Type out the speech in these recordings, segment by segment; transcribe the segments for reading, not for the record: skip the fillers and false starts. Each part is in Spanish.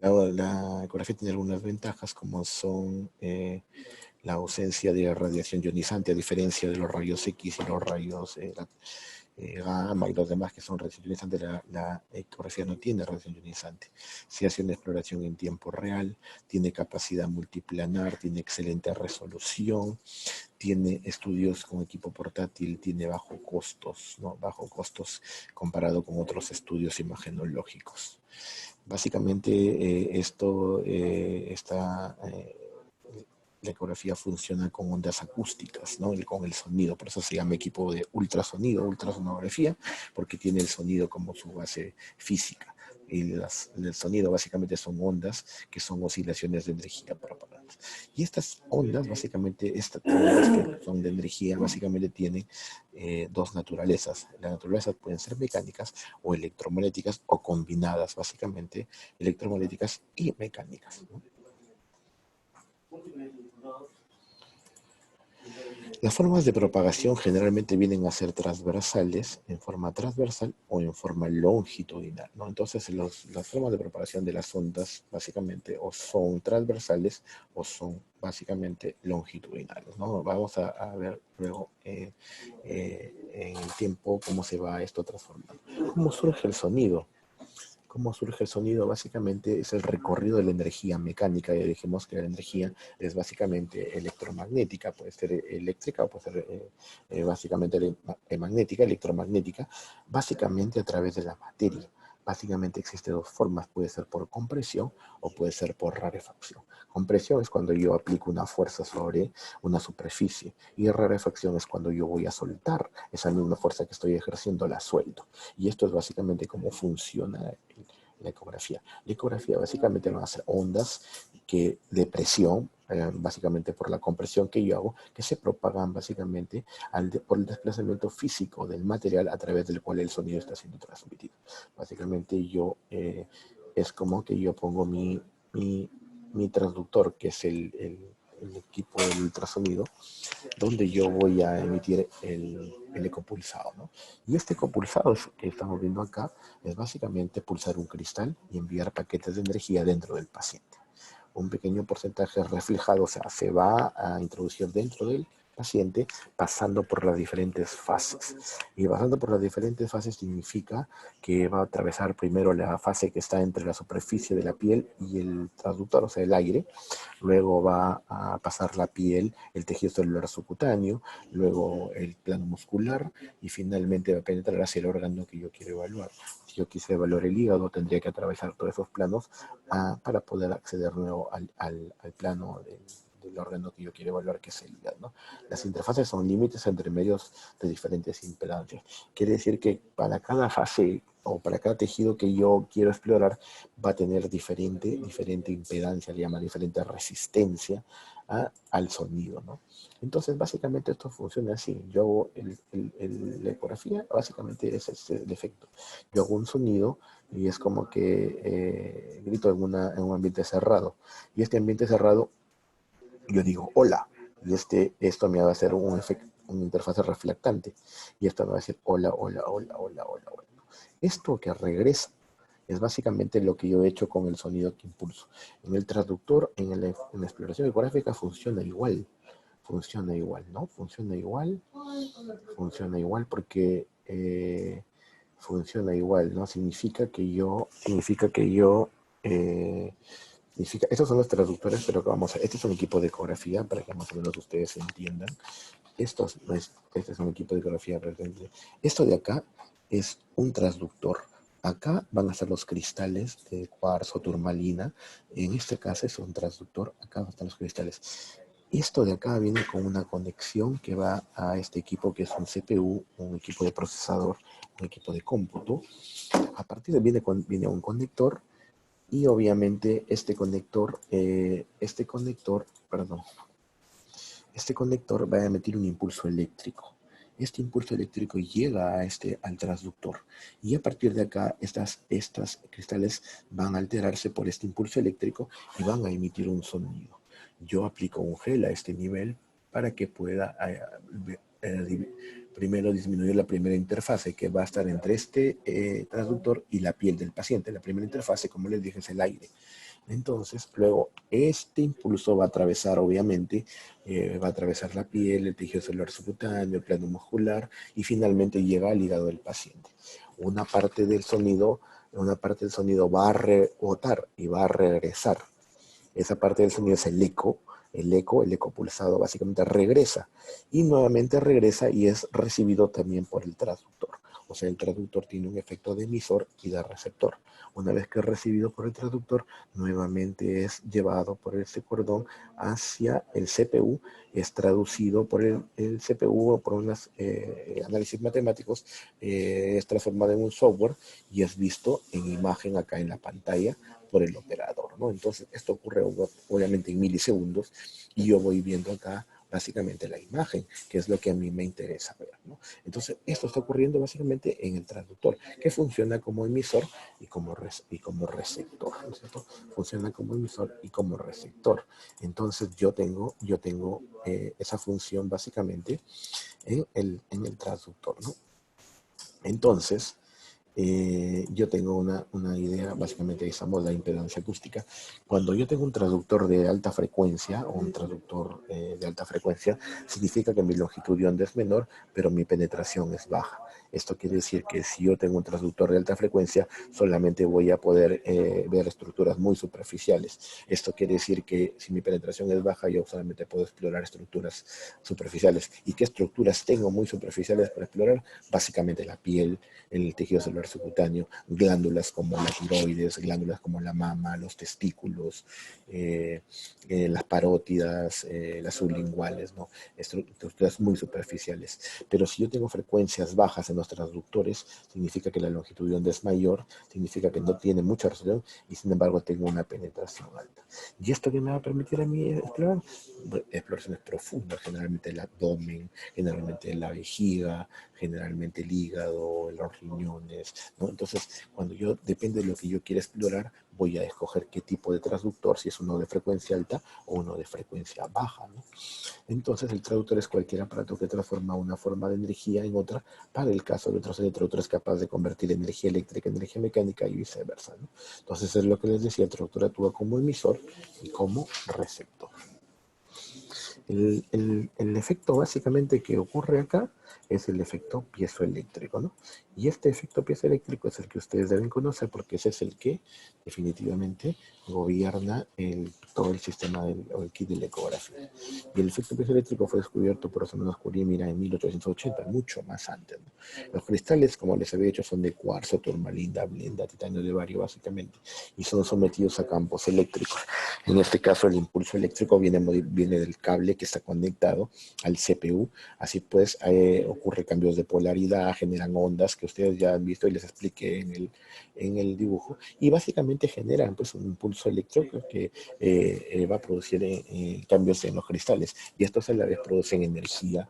La ecografía tiene algunas ventajas como son la ausencia de radiación ionizante a diferencia de los rayos X y los rayos gamma y los demás que son radiación ionizante. La ecografía no tiene radiación ionizante. Se hace una exploración en tiempo real, tiene capacidad multiplanar, tiene excelente resolución, tiene estudios con equipo portátil, tiene bajo costos, ¿no? Bajo costos comparado con otros estudios imagenológicos. Básicamente la ecografía funciona con ondas acústicas, ¿no? Con el sonido, por eso se llama equipo de ultrasonido, ultrasonografía, porque tiene el sonido como su base física. Y el sonido básicamente son ondas que son oscilaciones de energía propagadas. Y estas ondas, básicamente, estas ondas que son de energía, básicamente tienen dos naturalezas. Las naturalezas pueden ser mecánicas o electromagnéticas o combinadas, básicamente, electromagnéticas y mecánicas, ¿no? Las formas de propagación generalmente vienen a ser transversales, en forma transversal o en forma longitudinal, ¿no? Entonces, las formas de propagación de las ondas, básicamente, o son transversales o son básicamente longitudinales, ¿no? Vamos a ver luego en el tiempo cómo se va esto transformando. ¿Cómo surge el sonido? ¿Cómo surge el sonido? Básicamente es el recorrido de la energía mecánica. Ya dijimos que la energía es básicamente electromagnética, puede ser eléctrica o puede ser básicamente magnética, electromagnética, básicamente a través de la materia. Básicamente existen dos formas, puede ser por compresión o puede ser por rarefacción. Compresión es cuando yo aplico una fuerza sobre una superficie y rarefacción es cuando yo voy a soltar esa misma fuerza que estoy ejerciendo, la suelto. Y esto es básicamente cómo funciona la ecografía. La ecografía básicamente van a ser ondas de presión, básicamente por la compresión que yo hago, que se propagan básicamente por el desplazamiento físico del material a través del cual el sonido está siendo transmitido. Básicamente es como que yo pongo mi transductor, que es el equipo del ultrasonido, donde yo voy a emitir el ecopulsado, ¿no? Y este ecopulsado que estamos viendo acá es básicamente pulsar un cristal y enviar paquetes de energía dentro del paciente. Un pequeño porcentaje reflejado, o sea, se va a introducir dentro del paciente pasando por las diferentes fases. Y pasando por las diferentes fases significa que va a atravesar primero la fase que está entre la superficie de la piel y el transductor, o sea, el aire. Luego va a pasar la piel, el tejido celular subcutáneo, luego el plano muscular y finalmente va a penetrar hacia el órgano que yo quiero evaluar. Si yo quise evaluar el hígado, tendría que atravesar todos esos planos para poder acceder nuevo al plano del órgano que yo quiero evaluar, que es el hígado, ¿no? Las interfaces son límites entre medios de diferentes impedancias. Quiere decir que para cada fase o para cada tejido que yo quiero explorar va a tener diferente impedancia, le llama diferente resistencia al sonido, ¿no? Entonces, básicamente esto funciona así. Yo hago la ecografía, básicamente es el efecto. Yo hago un sonido y es como que grito en un ambiente cerrado. Y este ambiente cerrado, yo digo hola. Y esto me va a hacer un efecto, una interfaz reflectante. Y esto me va a decir hola, hola, hola, hola, hola, hola. Esto que regresa es básicamente lo que yo he hecho con el sonido que impulso. En el traductor, en la exploración ecográfica funciona igual. ¿No? Funciona igual porque funciona igual, ¿no? Estos son los traductores, pero vamos a, este es un equipo de ecografía para que más o menos ustedes entiendan. Este es un equipo de ecografía. Esto de acá es un transductor. Acá van a ser los cristales de cuarzo, turmalina. En este caso es un transductor. Acá están los cristales. Esto de acá viene con una conexión que va a este equipo que es un CPU, un equipo de procesador, un equipo de cómputo. A partir de viene un conector y obviamente este conector va a emitir un impulso eléctrico. Este impulso eléctrico llega al transductor y a partir de acá estas cristales van a alterarse por este impulso eléctrico y van a emitir un sonido. Yo aplico un gel a este nivel para que pueda primero disminuir la primera interfase que va a estar entre este transductor y la piel del paciente. La primera interfase, como les dije, es el aire. Entonces, luego, este impulso va a atravesar, obviamente, va a atravesar la piel, el tejido celular subcutáneo, el plano muscular y finalmente llega al hígado del paciente. Una parte del sonido, una parte del sonido va a rebotar y va a regresar. Esa parte del sonido es el eco pulsado básicamente regresa y nuevamente regresa y es recibido también por el transductor. O sea, el transductor tiene un efecto de emisor y de receptor. Una vez que es recibido por el transductor, nuevamente es llevado por ese cordón hacia el CPU, es traducido por el CPU o por unos análisis matemáticos, es transformado en un software y es visto en imagen acá en la pantalla por el operador, ¿no? Entonces, esto ocurre obviamente en milisegundos y yo voy viendo acá básicamente la imagen, que es lo que a mí me interesa ver, ¿no? Entonces, esto está ocurriendo básicamente en el transductor, que funciona como emisor y como receptor, ¿no es cierto? Funciona como emisor y como receptor. Entonces, yo tengo esa función básicamente en el transductor, ¿no? Entonces, yo tengo una idea, básicamente usamos la impedancia acústica. Cuando yo tengo un traductor de alta frecuencia o un traductor de alta frecuencia, significa que mi longitud de onda es menor, pero mi penetración es baja. Esto quiere decir que si yo tengo un traductor de alta frecuencia, solamente voy a poder ver estructuras muy superficiales. Esto quiere decir que si mi penetración es baja, yo solamente puedo explorar estructuras superficiales. ¿Y qué estructuras tengo muy superficiales para explorar? Básicamente la piel, el tejido celular subcutáneo, glándulas como la tiroides, glándulas como la mama, los testículos, las parótidas, las sublinguales, ¿no? Estructuras muy superficiales. Pero si yo tengo frecuencias bajas en los transductores, significa que la longitud de onda es mayor, significa que no tiene mucha resolución y sin embargo tengo una penetración alta. ¿Y esto qué me va a permitir a mí explorar? Exploraciones profundas, generalmente el abdomen, generalmente la vejiga, generalmente el hígado, los riñones, ¿no? Entonces, cuando yo, depende de lo que yo quiera explorar, voy a escoger qué tipo de transductor, si es uno de frecuencia alta o uno de frecuencia baja, ¿no? Entonces, el traductor es cualquier aparato que transforma una forma de energía en otra. Para el caso de otros traductores, es capaz de convertir energía eléctrica en energía mecánica y viceversa, ¿no? Entonces, es lo que les decía, el traductor actúa como emisor y como receptor. El efecto básicamente que ocurre acá es el efecto piezoeléctrico, ¿no? Y este efecto piezoeléctrico es el que ustedes deben conocer porque ese es el que definitivamente gobierna todo el sistema o el kit de la ecografía. Y el efecto piezoeléctrico fue descubierto por Osamu Curie, mira, en 1880, mucho más antes, ¿no? Los cristales, como les había dicho, son de cuarzo, turmalina, blenda, titanio de bario, básicamente, y son sometidos a campos eléctricos. En este caso, el impulso eléctrico viene del cable que está conectado al CPU. Así pues, ocurre cambios de polaridad, generan ondas que ustedes ya han visto y les expliqué en el dibujo. Y básicamente generan pues, un impulso eléctrico que va a producir cambios en los cristales. Y estos a la vez producen energía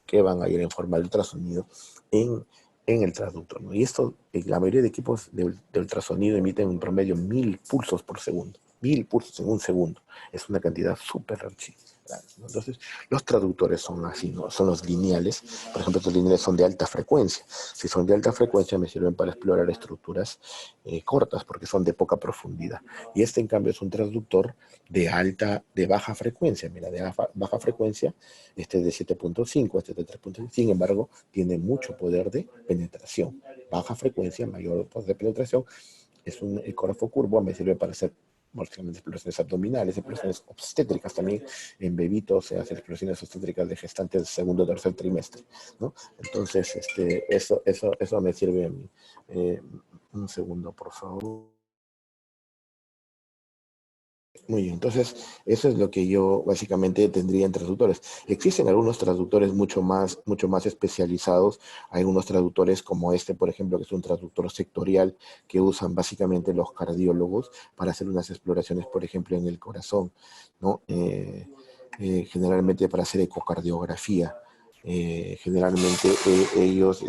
que van a ir en forma de ultrasonido en el transductor, ¿no? Y esto, la mayoría de equipos de ultrasonido emiten en promedio 1000 pulsos por segundo. 1000 pulsos en un segundo. Es una cantidad súper grande, ¿no? Entonces, los traductores son así, ¿no? Son los lineales. Por ejemplo, estos lineales son de alta frecuencia. Si son de alta frecuencia, me sirven para explorar estructuras cortas, porque son de poca profundidad. Y este, en cambio, es un transductor de baja frecuencia. Mira, de baja frecuencia, este es de 7.5, este es de 3.5. Sin embargo, tiene mucho poder de penetración. Baja frecuencia, mayor poder de penetración. Es un ecógrafo curvo, me sirve para hacer exploraciones abdominales, exploraciones obstétricas también. En bebitos se hacen exploraciones obstétricas de gestantes del segundo o tercer trimestre, ¿no? Entonces, eso me sirve a mí. Un segundo, por favor. Muy bien, entonces eso es lo que yo básicamente tendría en traductores. Existen algunos traductores mucho más especializados. Hay unos traductores como este, por ejemplo, que es un traductor sectorial que usan básicamente los cardiólogos para hacer unas exploraciones, por ejemplo, en el corazón, ¿no? Generalmente para hacer ecocardiografía. Generalmente ellos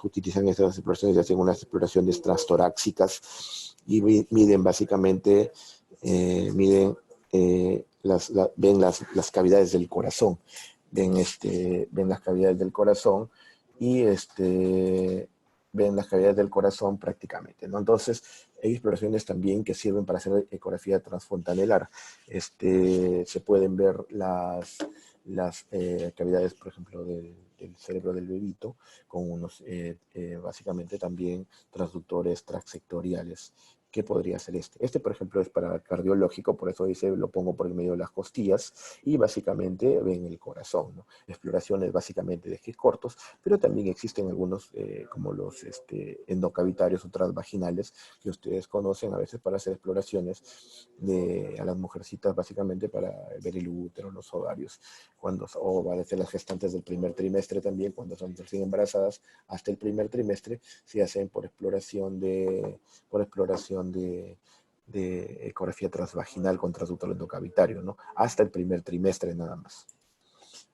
utilizan estas exploraciones y hacen unas exploraciones transtorácicas y miden básicamente, miden, ven las cavidades del corazón, ven las cavidades del corazón y ven las cavidades del corazón prácticamente, ¿no? Entonces, hay exploraciones también que sirven para hacer ecografía transfontanelar. Se pueden ver las cavidades, por ejemplo, del cerebro del bebito, con unos, básicamente también transductores transectoriales. ¿Qué podría ser este? Este, por ejemplo, es para cardiológico, por eso dice, lo pongo por el medio de las costillas, y básicamente ven el corazón, ¿no? Exploraciones básicamente de ejes cortos, pero también existen algunos, como los endocavitarios o transvaginales, que ustedes conocen a veces para hacer exploraciones a las mujercitas, básicamente para ver el útero, los ovarios, o van a ser las gestantes del primer trimestre también, cuando son recién embarazadas, hasta el primer trimestre, se hacen por exploración de ecografía transvaginal con transductor endocavitario, ¿no? Hasta el primer trimestre nada más.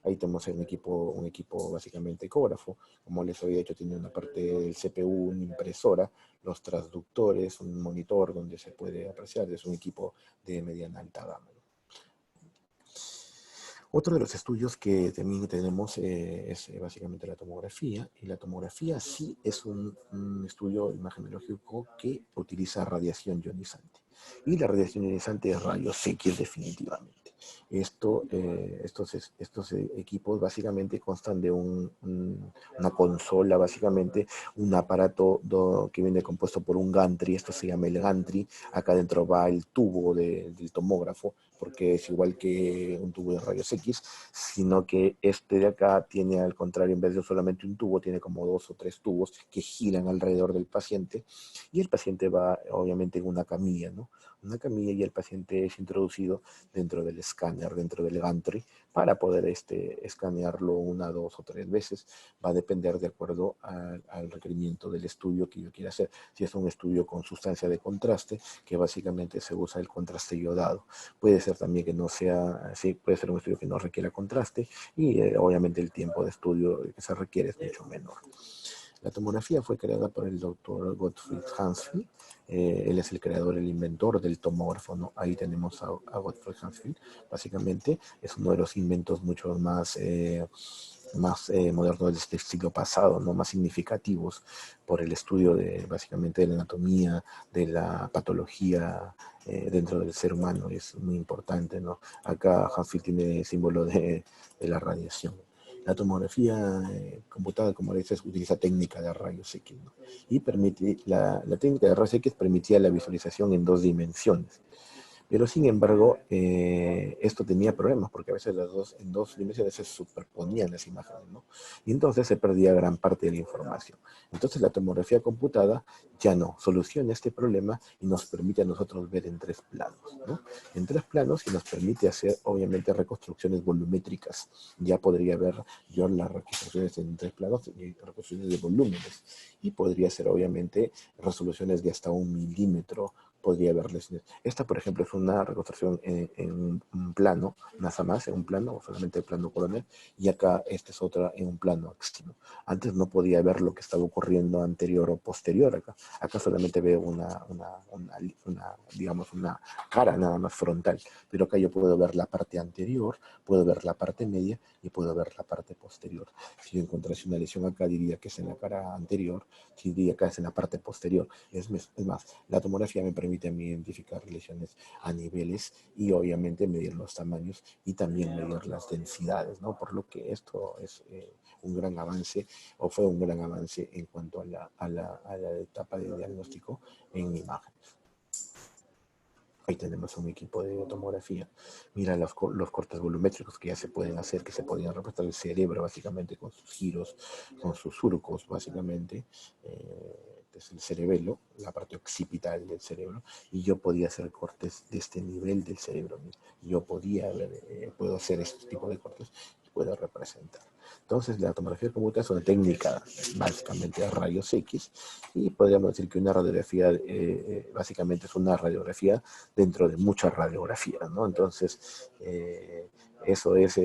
Ahí tenemos un equipo básicamente ecógrafo. Como les había dicho, tiene una parte del CPU, una impresora, los transductores, un monitor donde se puede apreciar. Es un equipo de mediana alta gama. Otro de los estudios que también tenemos es básicamente la tomografía, y la tomografía sí es un estudio imagenologíco que utiliza radiación ionizante. Y la radiación ionizante es rayos X definitivamente. Estos equipos básicamente constan de una consola, básicamente un aparato que viene compuesto por un gantry, esto se llama el gantry. Acá dentro va el tubo del tomógrafo, porque es igual que un tubo de rayos X, sino que este de acá tiene, al contrario, en vez de solamente un tubo, tiene como 2 o 3 tubos que giran alrededor del paciente, y el paciente va obviamente en una camilla, ¿no? Una camilla, y el paciente es introducido dentro del escáner, dentro del gantry, para poder escanearlo 1, 2 o 3 veces. Va a depender de acuerdo al requerimiento del estudio que yo quiera hacer. Si es un estudio con sustancia de contraste, que básicamente se usa el contraste iodado. Puede ser también que no sea, sí, puede ser un estudio que no requiera contraste, y obviamente el tiempo de estudio que se requiere es mucho menor. La tomografía fue creada por el doctor Gottfried Hansfield. Él es el creador, el inventor del tomógrafo, ¿no? Ahí tenemos a Gottfried Hansfield. Básicamente es uno de los inventos mucho más modernos de este siglo pasado, ¿no? Más significativos por el estudio básicamente de la anatomía, de la patología dentro del ser humano. Es muy importante, ¿no? Acá Hansfield tiene símbolo de la radiación. La tomografía computada, como le dices, utiliza técnica de rayos X, ¿no? Y la técnica de rayos X permitía la visualización en 2 dimensiones. Pero sin embargo, esto tenía problemas, porque a veces en 2 dimensiones se superponían las imágenes, ¿no? Y entonces se perdía gran parte de la información. Entonces la tomografía computada ya no soluciona este problema y nos permite a nosotros ver en 3 planos, ¿no? En 3 planos, y nos permite hacer obviamente reconstrucciones volumétricas. Ya podría ver yo las reconstrucciones en 3 planos y reconstrucciones de volúmenes. Y podría ser obviamente resoluciones de hasta 1 milímetro, podría verles. Esta, por ejemplo, es una reconstrucción en un plano, nada más, en un plano, o solamente el plano coronal, y acá esta es otra en un plano extremo. Antes no podía ver lo que estaba ocurriendo anterior o posterior acá. Acá solamente veo digamos, una cara nada más frontal, pero acá yo puedo ver la parte anterior, puedo ver la parte media y puedo ver la parte posterior. Si yo encontrase una lesión acá, diría que es en la cara anterior, si diría que es en la parte posterior. Es más, la tomografía me permite a mí identificar lesiones a niveles, y obviamente medir los tamaños y también medir las densidades, ¿no? Por lo que esto es un gran avance, o fue un gran avance en cuanto a la etapa de diagnóstico en imágenes. Ahí tenemos un equipo de tomografía. Mira los cortes volumétricos que ya se pueden hacer, que se podían representar el cerebro básicamente con sus giros, con sus surcos básicamente. Es el cerebelo, la parte occipital del cerebro, y yo podía hacer cortes de este nivel del cerebro. Yo puedo hacer este tipo de cortes y puedo representar. Entonces, la tomografía computada es una técnica básicamente de rayos X, y podríamos decir que una radiografía básicamente es una radiografía dentro de muchas radiografías, ¿no? Entonces, eso es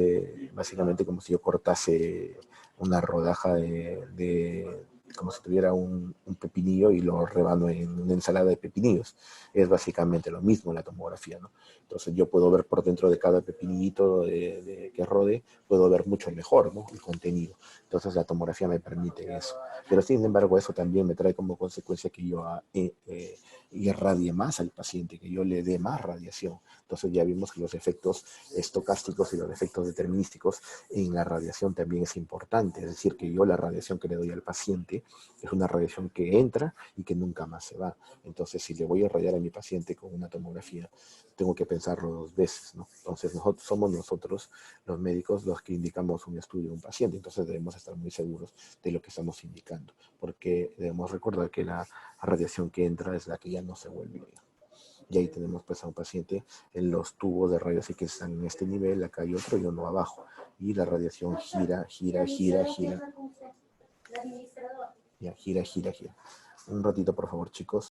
básicamente como si yo cortase una rodaja como si tuviera un pepinillo y lo rebano en una ensalada de pepinillos. Es básicamente lo mismo la tomografía, ¿no? Entonces yo puedo ver por dentro de cada pepinillito que rode, puedo ver mucho mejor, ¿no? El contenido. Entonces la tomografía me permite eso. Pero sin embargo eso también me trae como consecuencia que yo irradie más al paciente, que yo le dé más radiación. Entonces ya vimos que los efectos estocásticos y los efectos determinísticos en la radiación también es importante. Es decir, que yo la radiación que le doy al paciente es una radiación que entra y que nunca más se va. Entonces, si le voy a radiar a mi paciente con una tomografía, tengo que pensarlo dos veces, ¿no? Entonces, somos nosotros, los médicos, los que indicamos un estudio a un paciente. Entonces, debemos estar muy seguros de lo que estamos indicando, porque debemos recordar que la radiación que entra es la que ya no se vuelve. Y ahí tenemos pues a un paciente en los tubos de radiación que están en este nivel, acá hay otro y uno abajo. Y la radiación gira, gira, gira, gira. Ya, gira, gira, gira. Un ratito, por favor, chicos.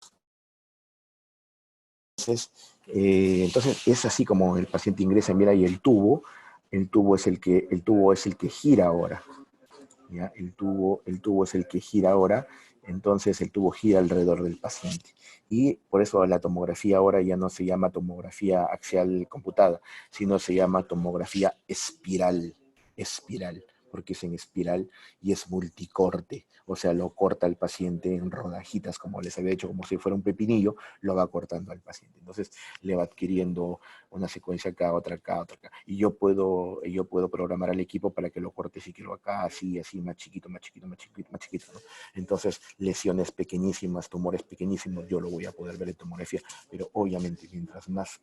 Entonces es así como el paciente ingresa, mira, y el tubo es el que gira ahora. ¿Ya? El tubo es el que gira ahora, entonces el tubo gira alrededor del paciente. Y por eso la tomografía ahora ya no se llama tomografía axial computada, sino se llama tomografía espiral, porque es en espiral y es multicorte, o sea, lo corta al paciente en rodajitas, como les había dicho, como si fuera un pepinillo, lo va cortando al paciente. Entonces le va adquiriendo una secuencia acá, otra acá, otra acá. Y yo puedo programar al equipo para que lo corte si quiero acá, así, así, más chiquito, más chiquito, más chiquito, más chiquito, ¿no? Entonces, lesiones pequeñísimas, tumores pequeñísimos, yo lo voy a poder ver en tomografía, pero obviamente mientras menos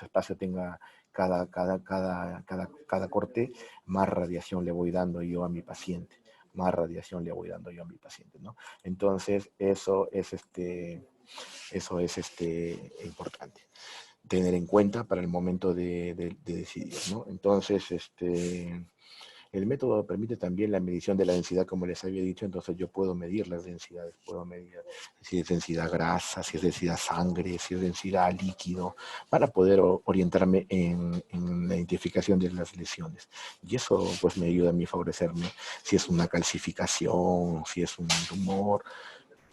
espacio tenga cada corte, más radiación le voy dando yo a mi paciente, más radiación le voy dando yo a mi paciente, ¿no? Entonces, eso es importante tener en cuenta para el momento de decidir, ¿no? Entonces, el método permite también la medición de la densidad, como les había dicho, entonces yo puedo medir las densidades, puedo medir si es densidad grasa, si es densidad sangre, si es densidad líquido, para poder orientarme en la identificación de las lesiones. Y eso pues me ayuda a mí a favorecerme, si es una calcificación, si es un tumor,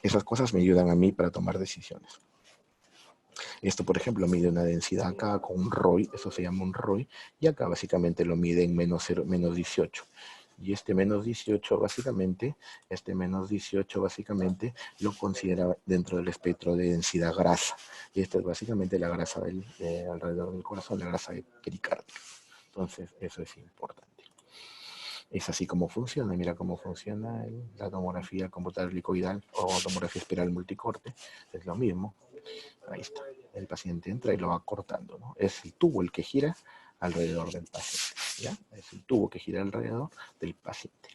esas cosas me ayudan a mí para tomar decisiones. Esto, por ejemplo, mide una densidad acá con un ROI, eso se llama un ROI, y acá básicamente lo mide en menos 18. Y este menos 18 básicamente lo considera dentro del espectro de densidad grasa. Y esta es básicamente la grasa alrededor del corazón, la grasa pericárdica. Entonces, eso es importante. Es así como funciona, mira cómo funciona la tomografía computada helicoidal o tomografía espiral multicorte, es lo mismo. Ahí está. El paciente entra y lo va cortando, ¿no? Es el tubo el que gira alrededor del paciente, ¿ya? Es el tubo que gira alrededor del paciente.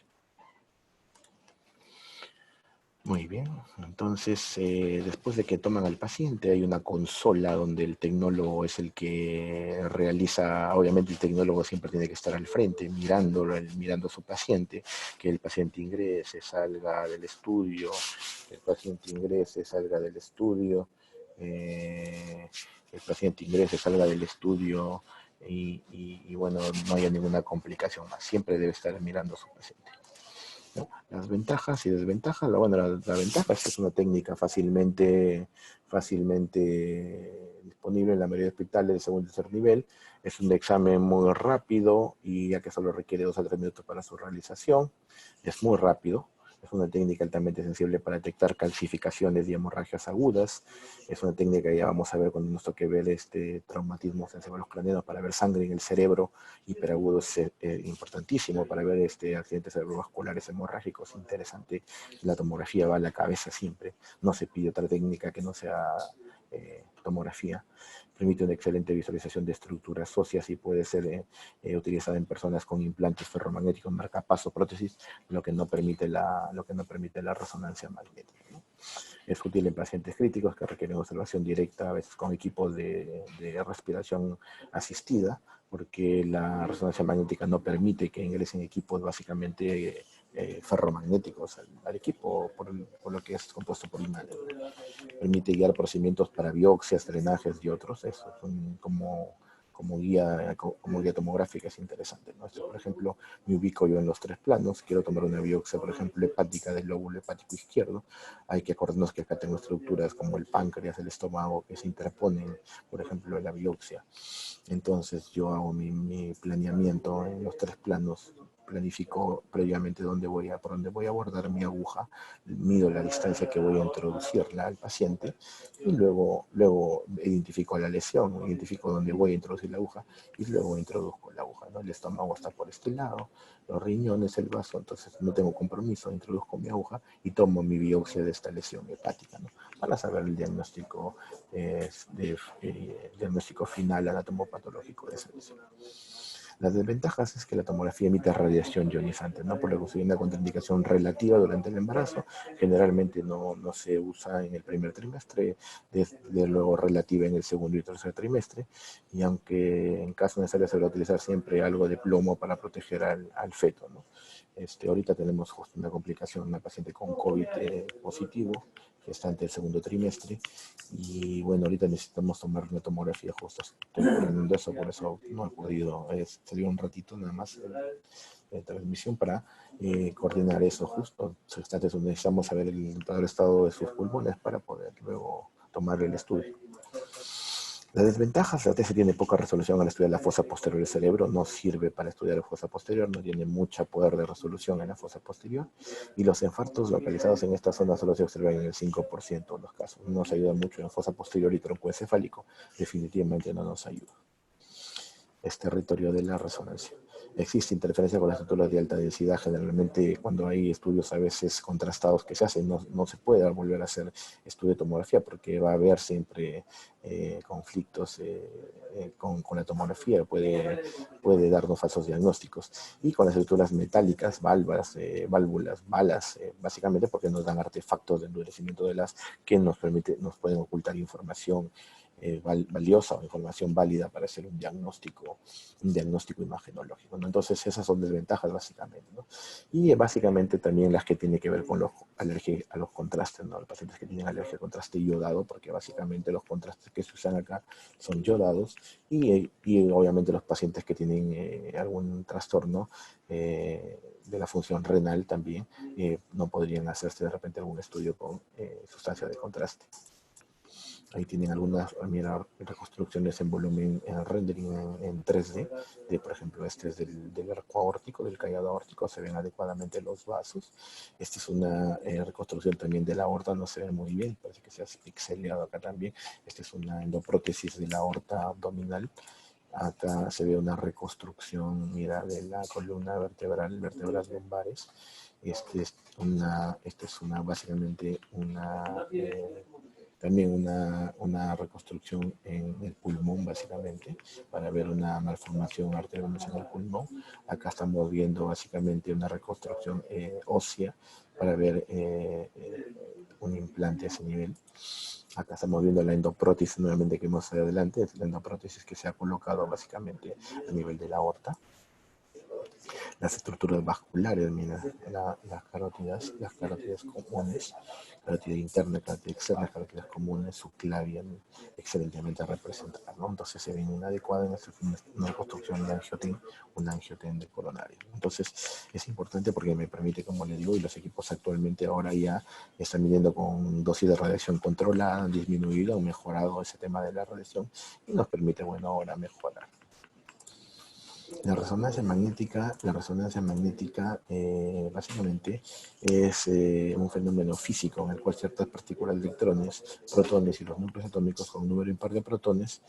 Muy bien, entonces después de que toman al paciente hay una consola donde el tecnólogo es el que realiza, obviamente el tecnólogo siempre tiene que estar al frente mirando a su paciente, que el paciente ingrese, salga del estudio, el paciente ingrese, salga del estudio, el paciente ingrese, salga del estudio y bueno, no haya ninguna complicación más, siempre debe estar mirando a su paciente. ¿No? Las ventajas y desventajas, bueno, la ventaja es que es una técnica fácilmente disponible en la mayoría de hospitales de segundo y tercer nivel. Es un examen muy rápido y ya que solo requiere 2 a 3 minutos para su realización. Es muy rápido. Es una técnica altamente sensible para detectar calcificaciones y hemorragias agudas. Es una técnica que ya vamos a ver cuando nos toque ver traumatismos encefalocranianos para ver sangre en el cerebro hiperagudo es importantísimo para ver accidentes cerebrovasculares hemorrágicos. Interesante. La tomografía va a la cabeza siempre. No se pide otra técnica que no sea tomografía. Permite una excelente visualización de estructuras óseas y puede ser utilizada en personas con implantes ferromagnéticos, marcapasos, prótesis, lo que no permite la resonancia magnética, ¿no? Es útil en pacientes críticos que requieren observación directa, a veces con equipos de respiración asistida, porque la resonancia magnética no permite que ingresen equipos básicamente ferromagnéticos al equipo, por lo que es compuesto por imanes. Permite guiar procedimientos para biopsias, drenajes y otros. Eso son como como guía tomográfica es interesante, ¿no? Por ejemplo, me ubico yo en los 3 planos, quiero tomar una biopsia, por ejemplo, hepática del lóbulo hepático izquierdo. Hay que acordarnos que acá tengo estructuras como el páncreas, el estómago, que se interponen, por ejemplo, en la biopsia. Entonces yo hago mi planeamiento en los 3 planos, planifico previamente por dónde voy a abordar mi aguja, mido la distancia que voy a introducirla al paciente y luego identifico la lesión, identifico dónde voy a introducir la aguja y luego introduzco la aguja, ¿no? El estómago está por este lado, los riñones, el vaso, entonces no tengo compromiso, introduzco mi aguja y tomo mi biopsia de esta lesión hepática, ¿no? Para saber el diagnóstico final anatomopatológico de esa lesión. Las desventajas es que la tomografía emite radiación ionizante, ¿no? Por lo que hay una contraindicación relativa durante el embarazo. Generalmente no se usa en el primer trimestre, de luego relativa en el segundo y tercer trimestre. Y aunque en caso necesario se va a utilizar siempre algo de plomo para proteger al feto, ¿no? Ahorita tenemos justo una complicación, una paciente con COVID positivo, gestante del segundo trimestre, y bueno, ahorita necesitamos tomar una tomografía justo, estoy planeando eso, por eso no he podido salir un ratito nada más de transmisión para coordinar eso justo. Gestantes necesitamos saber todo el estado de sus pulmones para poder luego tomar el estudio. Las desventajas, la TC tiene poca resolución al estudiar la fosa posterior del cerebro, no sirve para estudiar la fosa posterior, no tiene mucha poder de resolución en la fosa posterior, y los infartos localizados en esta zona solo se observan en el 5% de los casos. No nos ayuda mucho en la fosa posterior y troncoencefálico, definitivamente no nos ayuda. Es territorio de la resonancia. Existe interferencia con las estructuras de alta densidad. Generalmente cuando hay estudios a veces contrastados que se hacen, no se puede volver a hacer estudio de tomografía porque va a haber siempre conflictos con la tomografía, puede darnos falsos diagnósticos. Y con las estructuras metálicas, válvulas, balas, básicamente porque nos dan artefactos de endurecimiento de las que nos pueden ocultar información valiosa o información válida para hacer un diagnóstico imagenológico, ¿no? Entonces esas son desventajas básicamente, ¿no? Y básicamente también las que tienen que ver con alergia a los contrastes, ¿no? Los pacientes que tienen alergia al contraste yodado, porque básicamente los contrastes que se usan acá son yodados, y obviamente los pacientes que tienen algún trastorno de la función renal también no podrían hacerse de repente algún estudio con sustancia de contraste. Ahí tienen algunas reconstrucciones en volumen, en rendering en 3D, por ejemplo, este es del arco aórtico, del callado aórtico, se ven adecuadamente los vasos. Esta es una reconstrucción también de la aorta, no se ve muy bien, parece que se ha pixeleado acá también. Esta es una endoprótesis de la aorta abdominal. Acá se ve una reconstrucción, mira, de la columna vertebral, vértebras lumbares. Este es básicamente también una reconstrucción en el pulmón, básicamente, para ver una malformación arterial en el pulmón. Acá estamos viendo básicamente una reconstrucción ósea para ver un implante a ese nivel. Acá estamos viendo la endoprótesis nuevamente que vemos adelante, es la endoprótesis que se ha colocado básicamente a nivel de la aorta. Las estructuras vasculares, mira, las carótidas comunes, carótida interna, carótida externa, carótidas comunes, subclavia, excelentemente representadas, ¿no? Entonces se ven inadecuadas en una reconstrucción de un angiotén de coronario. Entonces es importante porque me permite, como le digo, y los equipos actualmente ahora ya están viniendo con dosis de radiación controlada, han disminuido, han mejorado ese tema de la radiación y nos permite, bueno, ahora mejorar. La resonancia magnética básicamente es un fenómeno físico en el cual ciertas partículas de electrones, protones y los núcleos atómicos con un número impar de protones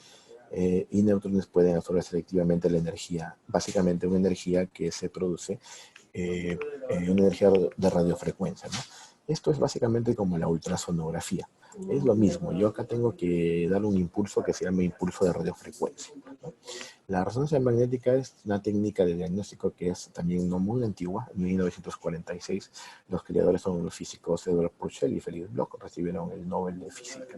y neutrones pueden absorber selectivamente la energía, básicamente una energía que se produce, una energía de radiofrecuencia, ¿no? Esto es básicamente como la ultrasonografía. Es lo mismo, yo acá tengo que dar un impulso que se llama impulso de radiofrecuencia, ¿no? La resonancia magnética es una técnica de diagnóstico que es también no muy antigua. En 1946 los creadores son los físicos Edward Purcell y Felix Bloch, recibieron el Nobel de Física.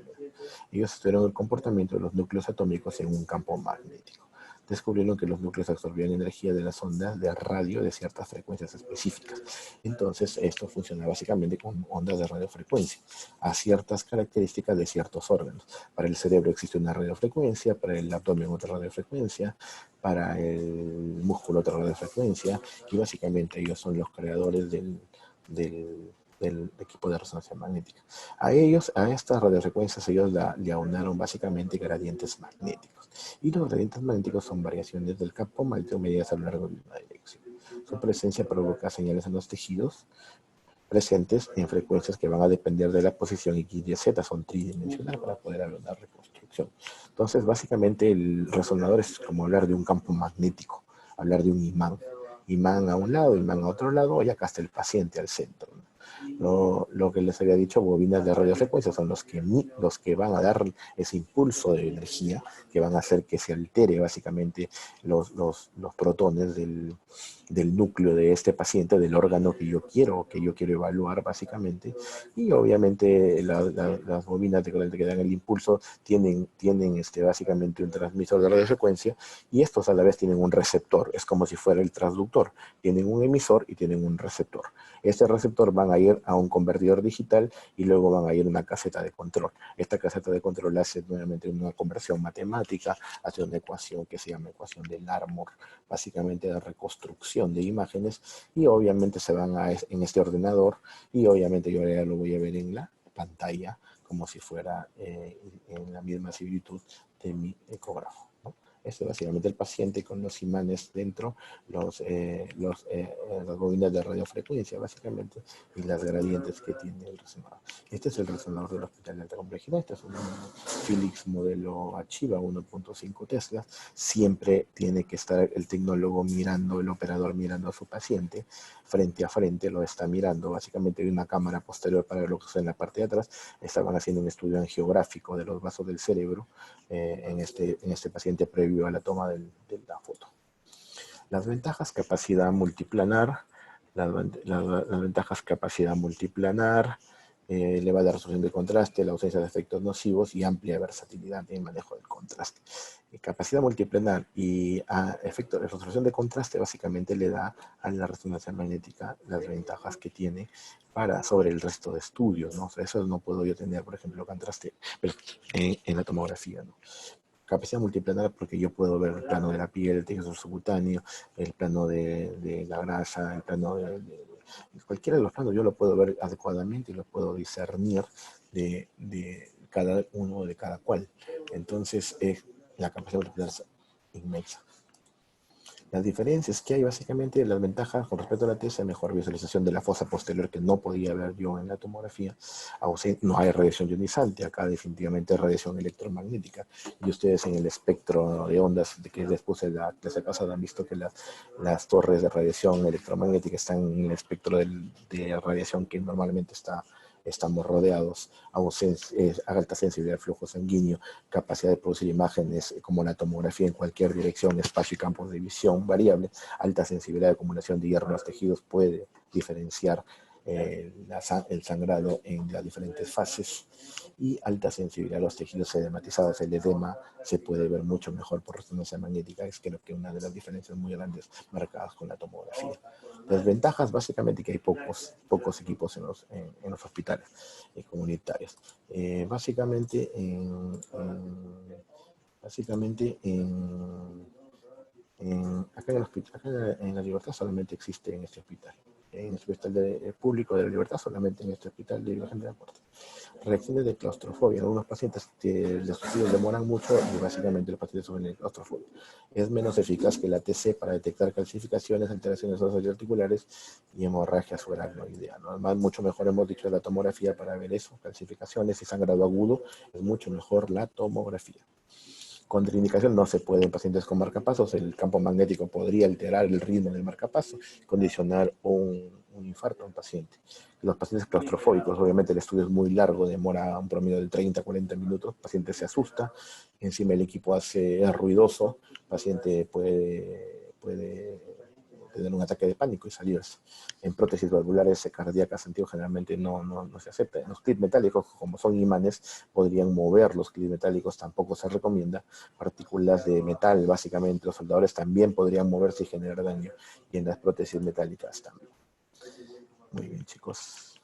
Ellos estudiaron el comportamiento de los núcleos atómicos en un campo magnético. descubrieron que los núcleos absorbían energía de las ondas de radio de ciertas frecuencias específicas. Entonces, esto funciona básicamente con ondas de radiofrecuencia, a ciertas características de ciertos órganos. Para el cerebro existe una radiofrecuencia, para el abdomen otra radiofrecuencia, para el músculo otra radiofrecuencia, y básicamente ellos son los creadores del equipo de resonancia magnética. A estas radiofrecuencias, ellos le aunaron básicamente gradientes magnéticos. Y los gradientes magnéticos son variaciones del campo magnético medidas a lo largo de una dirección. Su presencia provoca señales en los tejidos presentes en frecuencias que van a depender de la posición X, Y, Z, son tridimensionales para poder haber una reconstrucción. Entonces, básicamente el resonador es como hablar de un campo magnético, hablar de un imán. Imán a un lado, imán a otro lado, y acá está el paciente al centro, ¿no? Lo que les había dicho, bobinas de radiofrecuencia son los que van a dar ese impulso de energía, que van a hacer que se altere básicamente los protones del núcleo de este paciente, del órgano que yo quiero evaluar básicamente. Y obviamente las bobinas que dan el impulso tienen básicamente un transmisor de radiofrecuencia, y estos a la vez tienen un receptor, es como si fuera el transductor, tienen un emisor y tienen un receptor. Este receptor van a ir a un convertidor digital y luego van a ir a una caseta de control. Esta caseta de control hace nuevamente una conversión matemática, hace una ecuación que se llama ecuación de Larmor, básicamente de reconstrucción de imágenes, y obviamente se van en este ordenador, y obviamente yo ya lo voy a ver en la pantalla como si fuera en la misma similitud de mi ecógrafo, ¿no? Este es básicamente el paciente con los imanes dentro, las bobinas de radiofrecuencia básicamente, y las gradientes que tiene el resonador. Este es el resonador del Hospital de Alta Complejidad. Este es un Philips modelo Achiva 1.5 Tesla. Siempre tiene que estar el tecnólogo mirando, el operador mirando a su paciente, frente a frente, lo está mirando. Básicamente hay una cámara posterior para lo que está en la parte de atrás. Estaban haciendo un estudio angiográfico de los vasos del cerebro en este paciente previo a la toma de la foto. Las ventajas, capacidad multiplanar, las ventajas, capacidad multiplanar, elevada resolución del contraste, la ausencia de efectos nocivos y amplia versatilidad en el manejo del contraste. Capacidad multiplanar y efecto de resolución de contraste básicamente le da a la resonancia magnética las ventajas que tiene sobre el resto de estudios, ¿no? O sea, eso no puedo yo tener, por ejemplo, contraste en la tomografía, ¿no? Capacidad multiplanar porque yo puedo ver el plano de la piel, el tejido subcutáneo, el plano de la grasa, el plano de cualquiera de los planos, yo lo puedo ver adecuadamente y lo puedo discernir de cada uno, de cada cual. Entonces, la capacidad multiplanar es inmensa. Las diferencias que hay básicamente, las ventajas con respecto a la TESA, mejor visualización de la fosa posterior que no podía ver yo en la tomografía. No hay radiación ionizante, acá definitivamente hay radiación electromagnética. Y ustedes en el espectro de ondas que les puse la clase pasada han visto que las torres de radiación electromagnética están en el espectro de radiación que normalmente estamos rodeados, alta sensibilidad al flujo sanguíneo, capacidad de producir imágenes como la tomografía en cualquier dirección, espacio y campos de visión variable, alta sensibilidad de acumulación de hierro en los tejidos, puede diferenciar el sangrado en las diferentes fases, y alta sensibilidad a los tejidos edematizados. El edema se puede ver mucho mejor por resonancia magnética, es creo que una de las diferencias muy grandes marcadas con la tomografía. Las ventajas básicamente que hay pocos equipos en los hospitales comunitarios. Básicamente acá en la Libertad solamente existe en este hospital. En el hospital público de la Libertad, solamente en este hospital de Virgen de la Puerta. Reacciones de claustrofobia. Algunos pacientes los estudios demoran mucho y básicamente los pacientes sufren de claustrofobia. Es menos eficaz que la TC para detectar calcificaciones, alteraciones óseas y articulares y hemorragia subaracnoidea, ¿no? Además, mucho mejor, hemos dicho, la tomografía para ver eso, calcificaciones y sangrado agudo, es mucho mejor la tomografía. Contraindicación: no se puede en pacientes con marcapasos. El campo magnético podría alterar el ritmo del marcapaso, condicionar un infarto a un paciente. Los pacientes claustrofóbicos, obviamente el estudio es muy largo, demora un promedio de 30 a 40 minutos, el paciente se asusta, encima el equipo es ruidoso, el paciente puede tener un ataque de pánico y salirse. En prótesis valvulares cardíacas antiguas generalmente no se acepta. En los clips metálicos, como son imanes, podrían mover los clips metálicos, tampoco se recomienda. Partículas de metal, básicamente, los soldadores también podrían moverse y generar daño. Y en las prótesis metálicas también. Muy bien, chicos.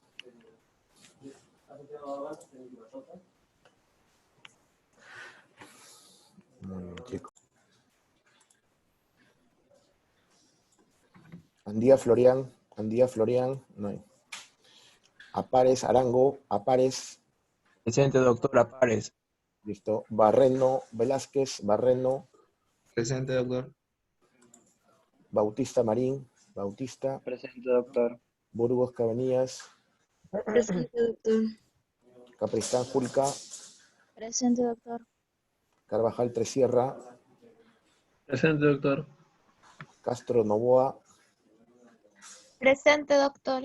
Muy bien, chicos. Andía Florian, no hay. Apares, Arango, Apares. Presente, doctor Apares. Listo. Barreno, Velázquez, Barreno. Presente, doctor. Bautista Marín, Bautista. Presente, doctor. Burgos Cabanillas. Presente, doctor. Capristán Julca. Presente, doctor. Carvajal Tresierra. Presente, doctor. Castro Novoa. Presente, doctor.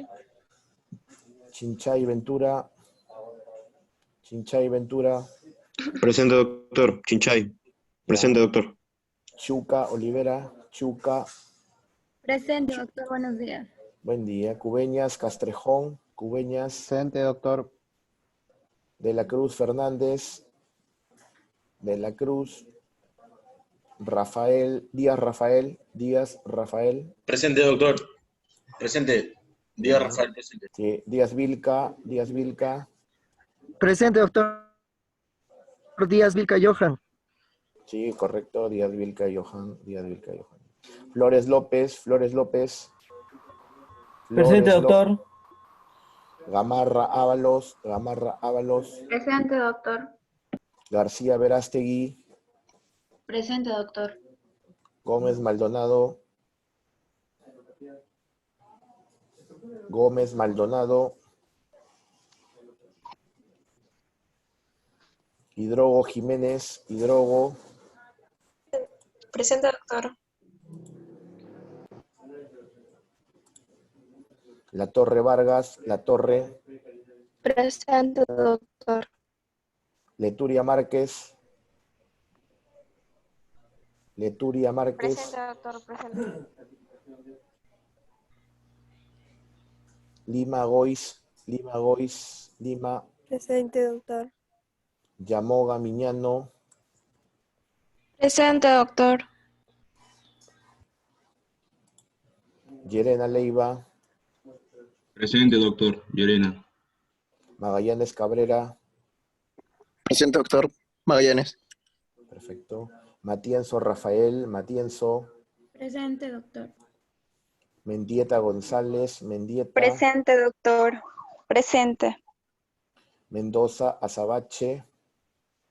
Chinchay Ventura. Chinchay Ventura. Presente, doctor. Chinchay. Presente, doctor. Chuca Olivera. Chuca. Presente, doctor. Buenos días. Buen día. Cubeñas Castrejón. Cubeñas. Presente, doctor. De la Cruz Fernández. De la Cruz. Rafael. Díaz Rafael. Díaz Rafael. Presente, doctor. Presente. Díaz Rafael, presente. Sí. Díaz Vilca. Díaz Vilca. Presente, doctor. Díaz Vilca Johan. Sí, correcto. Díaz Vilca Johan. Díaz Vilca Johan. Flores López. Flores López. Presente, doctor. Gamarra Ábalos. Gamarra Ábalos. Presente, doctor. García Verástegui. Presente, doctor. Gómez Maldonado. Gómez Maldonado. Hidrogo Jiménez. Hidrogo. Presente, doctor. La Torre Vargas. La Torre. Presente, doctor. Leturia Márquez. Leturia Márquez. Presente, doctor. Presente. Lima Gois. Lima Gois. Lima. Presente, doctor. Yamoga Miñano. Presente, doctor. Llerena Leiva. Presente, doctor. Llerena. Magallanes Cabrera. Presente, doctor. Magallanes. Perfecto. Matienzo Rafael. Matienzo. Presente, doctor. Mendieta González. Mendieta. Presente, doctor. Presente. Mendoza Azabache.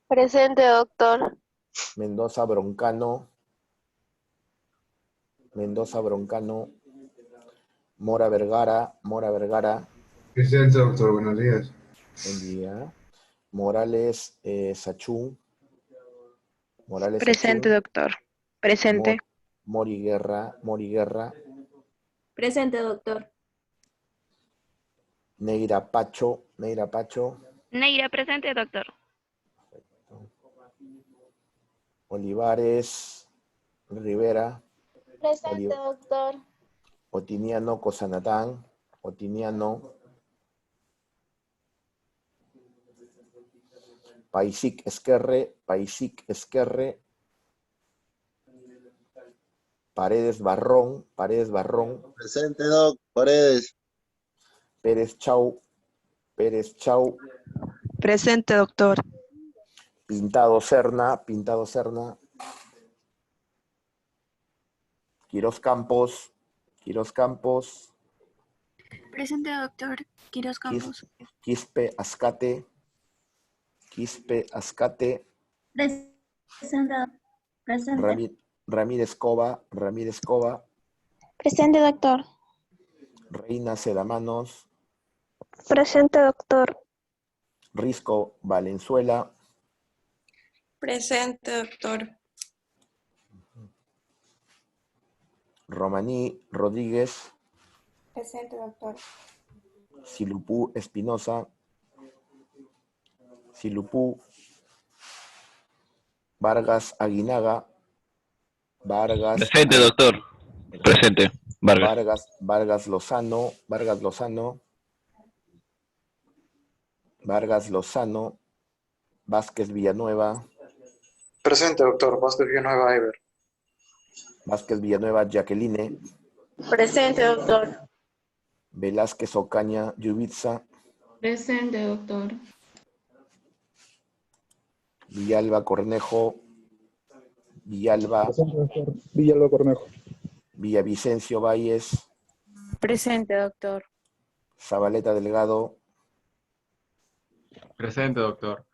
Presente, doctor. Mendoza Broncano. Mendoza Broncano. Mora Vergara. Mora Vergara. Presente, doctor. Buenos días. Buen día. Morales Sachún. Morales Presente, Sachún. doctor. Presente. Mori Guerra. Mori Guerra. Presente, doctor. Neira Pacho. Neira Pacho. Neira, presente, doctor. Olivares Rivera. Presente, doctor. Otiniano Cosanatán. Otiniano. Paisic Esquerre. Paisic Esquerre. Paredes Barrón. Paredes Barrón. Presente, doc. Paredes. Pérez Chau. Pérez Chau. Presente, doctor. Pintado Serna. Pintado Serna. Quirós Campos. Quirós Campos. Presente, doctor. Quirós Campos. Quispe Azcate. Quispe Azcate. Presente. Presente. Ramírez Cova. Ramírez Cova. Presente, doctor. Reina Sedamanos. Presente, doctor. Risco Valenzuela. Presente, doctor. Romaní Rodríguez. Presente, doctor. Silupú Espinosa. Silupú. Vargas Aguinaga. Vargas. Presente, doctor. Presente. Vargas Lozano. Vázquez Villanueva. Presente, doctor. Vázquez Villanueva, Iber. Vázquez Villanueva, Jacqueline. Presente, doctor. Velázquez Ocaña, Yubitsa. Presente, doctor. Villalba Cornejo. Villalba. Presente, doctor. Villalba Cornejo. Villavicencio Valles. Presente, doctor. Zabaleta Delgado. Presente, doctor.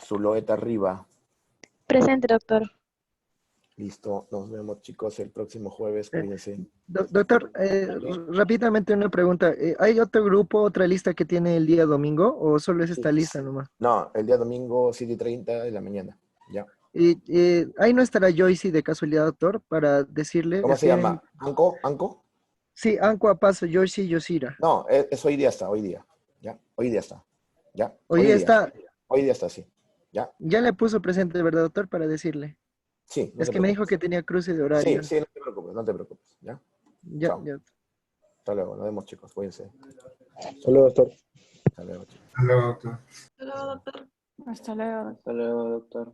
Zuloeta Riva. Presente, doctor. Listo, nos vemos chicos el próximo jueves, cuídense. Doctor, rápidamente una pregunta. ¿Hay otro grupo, otra lista que tiene el día domingo o solo es esta lista nomás? No, el día domingo 7:30 de la mañana, ya. Y ahí no estará Joyce de casualidad, doctor, para decirle. ¿Cómo se llama? ¿Anco? Sí, Anco Apaso, Joyce y Yosira. No, es hoy día está, hoy día. ¿Ya? Hoy día está. ¿Ya? Hoy día está. Hoy día está, sí. ¿Ya? Ya le puso presente, ¿verdad, doctor? Para decirle. Sí. Es que me dijo que tenía cruce de horario. Sí, no te preocupes. ¿Ya? Ya. Hasta luego, nos vemos chicos, cuídense. Saludos, doctor. Hasta luego, chicos. Hasta luego, doctor. Hasta luego, doctor. Hasta luego, doctor.